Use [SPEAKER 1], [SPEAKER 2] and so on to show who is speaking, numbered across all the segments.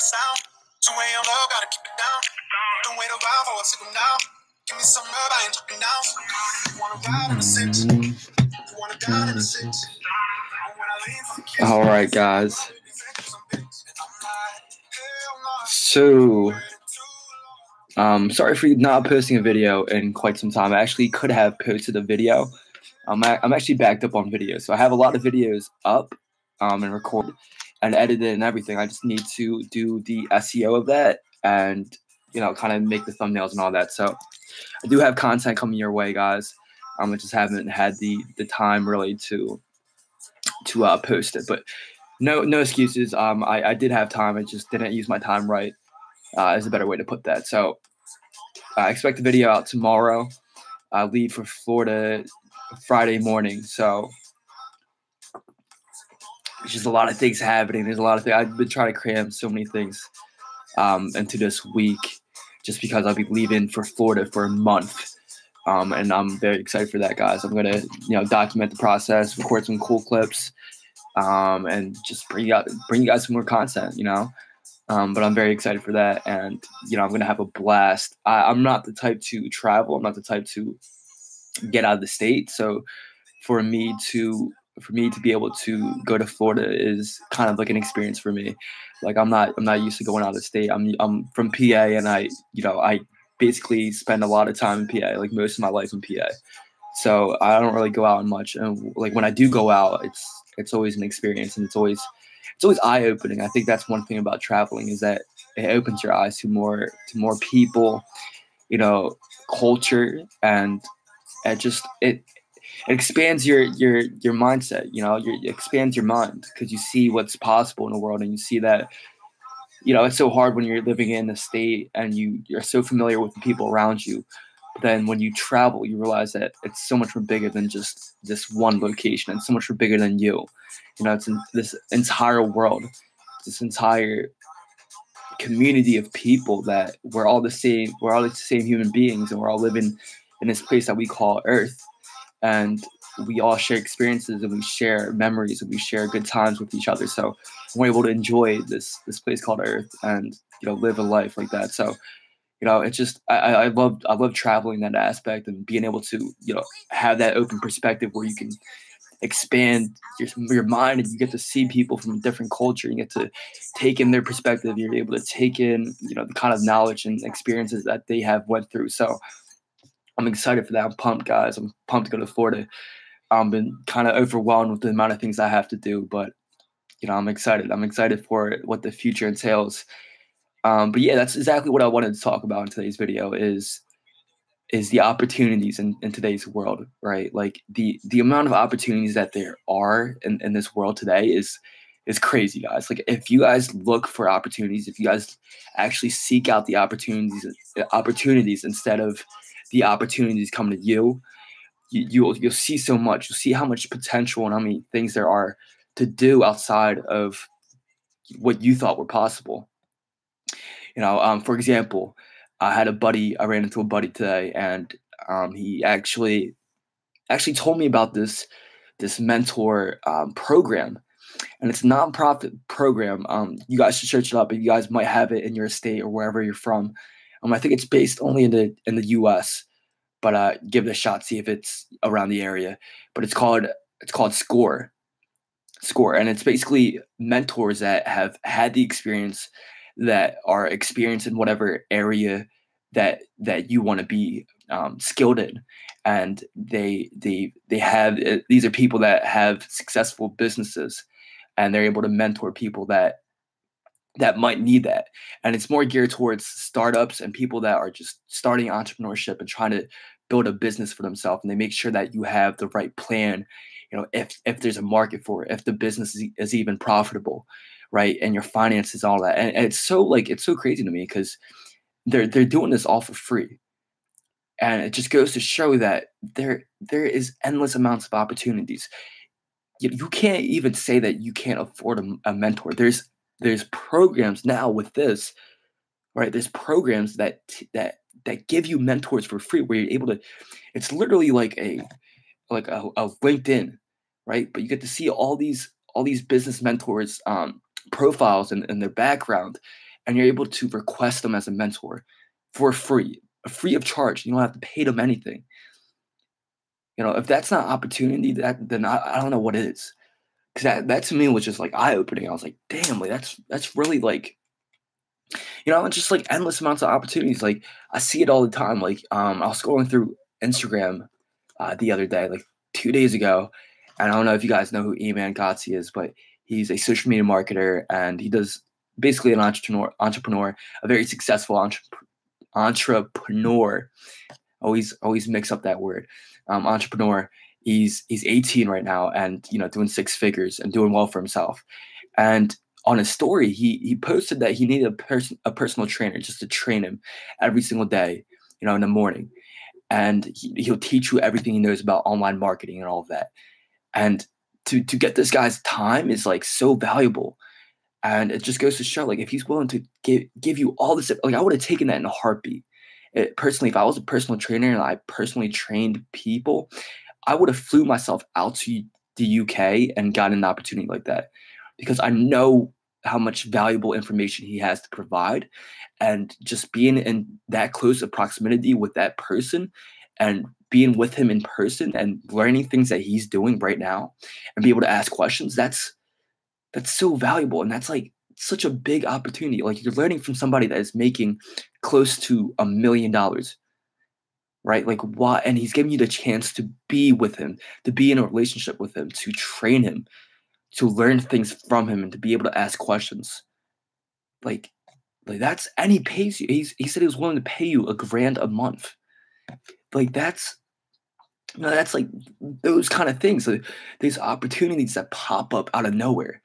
[SPEAKER 1] sound. 2 a.m. love, gotta keep it down. Don't wait around for a signal now. Give me some love, I ain't talking now. You wanna ride in the six? You wanna dine in the six? All right, guys. So, sorry for not posting a video in quite some time. I actually could have posted a video. I'm actually backed up on video, so I have a lot of videos up and recorded and edited and everything. I just need to do the SEO of that and, kind of make the thumbnails and all that. So I do have content coming your way, guys. I just haven't had the time really to post it, but no excuses. I did have time. I just didn't use my time right. Is a better way to put that. So I expect the video out tomorrow. I leave for Florida Friday morning, so there's just a lot of things happening. There's a lot of things. I've been trying to cram so many things into this week, just because I'll be leaving for Florida for a month, and I'm very excited for that, guys. I'm gonna, document the process, record some cool clips, and just bring you guys some more content, But I'm very excited for that, and I'm gonna have a blast. I'm not the type to travel. I'm not the type to get out of the state. So for me to be able to go to Florida is kind of like an experience for me. Like I'm not used to going out of the state. I'm from PA, and I basically spend a lot of time in PA, like most of my life in PA. So I don't really go out much, and like when I do go out, it's always an experience, and it's always eye-opening. I think that's one thing about traveling, is that it opens your eyes to more people, culture, and it expands your mindset. It expands your mind, because you see what's possible in the world, and you see that it's so hard when you're living in a state and you're so familiar with the people around you. But then when you travel, you realize that it's so much more bigger than just this one location, and so much more bigger than you. It's in this entire world, this entire community of people that we're all the same. We're all the same human beings, and we're all living in this place that we call Earth. And we all share experiences, and we share memories, and we share good times with each other. So we're able to enjoy this place called Earth, and live a life like that. So it's just I love traveling, that aspect, and being able to have that open perspective where you can expand your mind, and you get to see people from a different culture. You get to take in their perspective. You're able to take in the kind of knowledge and experiences that they have went through. So I'm excited for that. I'm pumped, guys. I'm pumped to go to Florida. I've been kind of overwhelmed with the amount of things I have to do, but I'm excited. I'm excited for what the future entails. But yeah, that's exactly what I wanted to talk about in today's video is the opportunities in today's world, right? Like the amount of opportunities that there are in this world today is crazy, guys. Like if you guys look for opportunities, if you guys actually seek out the opportunities instead of the opportunities coming to you, you'll see so much. You'll see how much potential and how many things there are to do outside of what you thought were possible. For example, I ran into a buddy today, and he actually told me about this mentor program, and it's a nonprofit program. You guys should search it up. You guys might have it in your state or wherever you're from. I think it's based only in the U.S., but give it a shot, see if it's around the area. But it's called SCORE, and it's basically mentors that have had the experience, that are experienced in whatever area that you want to be skilled in, and they have these are people that have successful businesses, and they're able to mentor people that might need that. And it's more geared towards startups and people that are just starting entrepreneurship and trying to build a business for themselves. And they make sure that you have the right plan, if there's a market for it, if the business is even profitable, right? And your finances, all that. And it's so crazy to me, because they're doing this all for free. And it just goes to show that there is endless amounts of opportunities. You can't even say that you can't afford a mentor. There's programs now with this, right? There's programs that give you mentors for free, where you're able to. It's literally like a LinkedIn, right? But you get to see all these business mentors profiles and their background, and you're able to request them as a mentor for free of charge. You don't have to pay them anything. If that's not opportunity, then I don't know what is. Because that to me was just like eye opening. I was like, damn, like that's really like, it's just like endless amounts of opportunities. Like I see it all the time. Like I was scrolling through Instagram the other day, like 2 days ago, and I don't know if you guys know who Eman Gotzi is, but he's a social media marketer, and he does basically an entrepreneur, a very successful entrepreneur. Always mix up that word. Entrepreneur. He's 18 right now, and doing six figures and doing well for himself. And on his story, he posted that he needed a personal trainer just to train him every single day, in the morning, and he'll teach you everything he knows about online marketing and all of that. And to get this guy's time is like so valuable, and it just goes to show, like, if he's willing to give you all this, like, I would have taken that in a heartbeat. Personally, if I was a personal trainer and I personally trained people, I would have flew myself out to the UK and gotten an opportunity like that, because I know how much valuable information he has to provide. And just being in that close of proximity with that person and being with him in person and learning things that he's doing right now and be able to ask questions, that's so valuable. And that's like such a big opportunity. Like, you're learning from somebody that is making close to $1 million, right? Like, why? And he's giving you the chance to be with him, to be in a relationship with him, to train him, to learn things from him, and to be able to ask questions. Like that's, and he pays you. He said he was willing to pay you $1,000 a month. Like that's like those kind of things. Like, these opportunities that pop up out of nowhere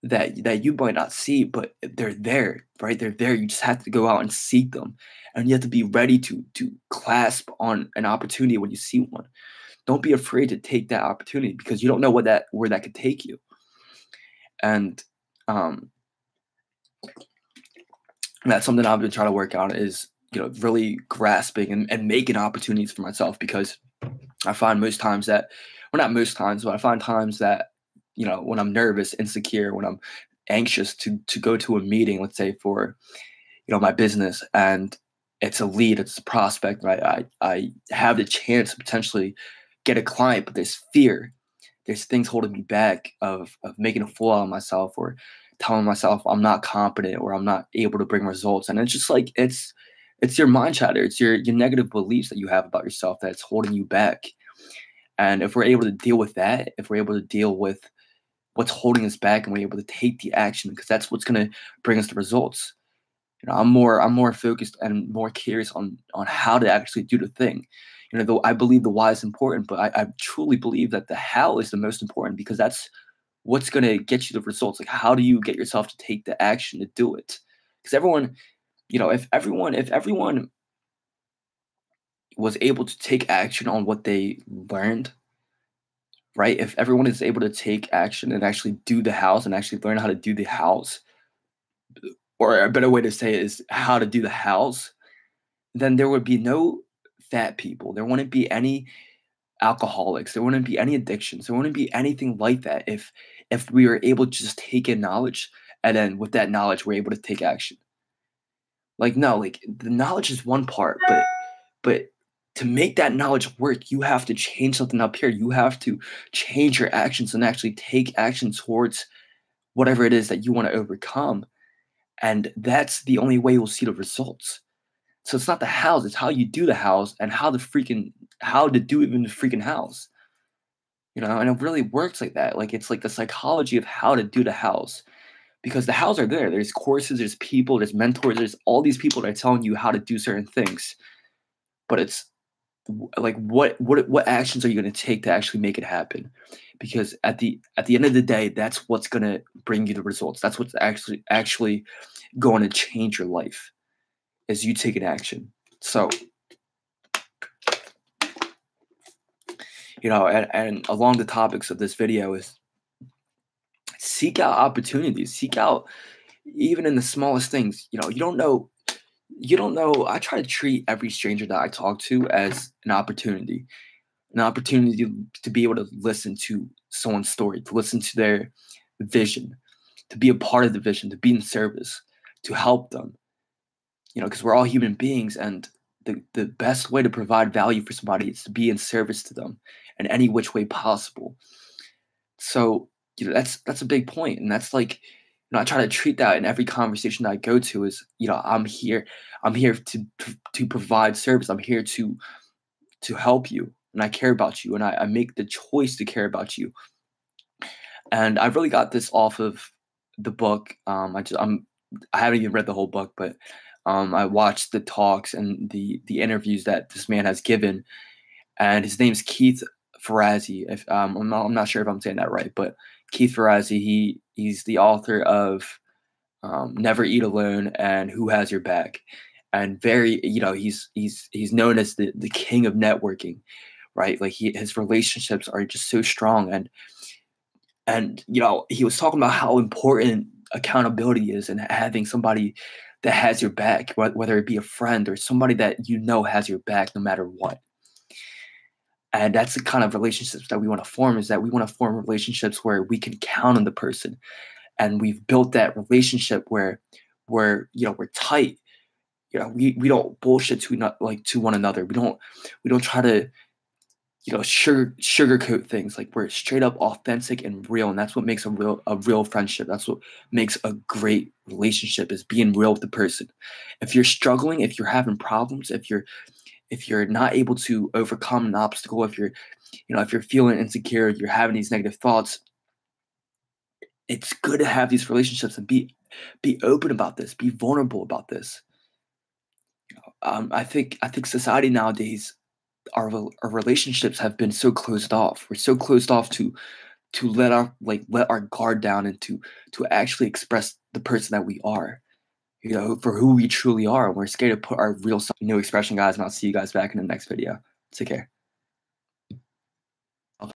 [SPEAKER 1] that you might not see, but they're there, right? They're there. You just have to go out and seek them, and you have to be ready to clasp on an opportunity when you see one. Don't be afraid to take that opportunity, because you don't know where that could take you. And that's something I've been trying to work on, is really grasping and making opportunities for myself, because I find most times that, well, not most times, but I find times that when I'm nervous, insecure, when I'm anxious to go to a meeting, let's say for my business, and it's a lead, it's a prospect, right? I have the chance to potentially get a client, but there's fear, there's things holding me back of making a fool out of myself, or telling myself I'm not competent, or I'm not able to bring results. And it's just like, it's your mind chatter, it's your negative beliefs that you have about yourself that's holding you back. And if we're able to deal with that, if we're able to deal with what's holding us back, and we're able to take the action, because that's what's going to bring us the results. I'm more focused and more curious on how to actually do the thing. Though I believe the why is important, but I truly believe that the how is the most important, because that's what's going to get you the results. Like, how do you get yourself to take the action to do it? Because everyone, if everyone was able to take action on what they learned, right? If everyone is able to take action and actually do the hows, and actually learn how to do the hows, or a better way to say it is how to do the hows, then there would be no fat people. There wouldn't be any alcoholics. There wouldn't be any addictions. There wouldn't be anything like that if we were able to just take in knowledge, and then with that knowledge, we're able to take action. Like, no, like, the knowledge is one part, but to make that knowledge work, you have to change something up here. You have to change your actions and actually take action towards whatever it is that you want to overcome. And that's the only way we'll see the results. So it's not the hows, it's how you do the hows, and how to do even the freaking hows. And it really works like that. Like, it's like the psychology of how to do the hows. Because the hows are there. There's courses, there's people, there's mentors, there's all these people that are telling you how to do certain things. But it's like, what actions are you going to take to actually make it happen? Because at the end of the day, that's what's going to bring you the results. That's what's actually going to change your life, is you taking action. So, and along the topics of this video is seek out opportunities, seek out even in the smallest things. You don't know. I try to treat every stranger that I talk to as an opportunity to be able to listen to someone's story, to listen to their vision, to be a part of the vision, to be in service, to help them, because we're all human beings, and the best way to provide value for somebody is to be in service to them in any which way possible. So, that's a big point, and that's like, I try to treat that in every conversation that I go to is, I'm here to provide service. I'm here to help you, and I care about you, and I make the choice to care about you. And I really got this off of the book. I haven't even read the whole book, but I watched the talks and the interviews that this man has given, and his name's Keith Ferrazzi. If I'm not sure if I'm saying that right, but Keith Ferrazzi, he's the author of Never Eat Alone and Who Has Your Back, and he's known as the king of networking, right? Like his relationships are just so strong, and he was talking about how important accountability is, and having somebody that has your back, whether it be a friend or somebody that has your back no matter what. And that's the kind of relationships that we want to form, is that we want to form relationships where we can count on the person, and we've built that relationship where we're tight. We don't bullshit to one another. We don't try to sugarcoat things. Like, we're straight up authentic and real, and that's what makes a real friendship. That's what makes a great relationship, is being real with the person. If you're struggling, if you're having problems, if you're not able to overcome an obstacle, if you're feeling insecure, you're having these negative thoughts, it's good to have these relationships and be open about this, be vulnerable about this. I think society nowadays, our relationships have been so closed off. We're so closed off to let our guard down, and to actually express the person that we are, for who we truly are. And we're scared to put our real self. New expression, guys, and I'll see you guys back in the next video. Take care.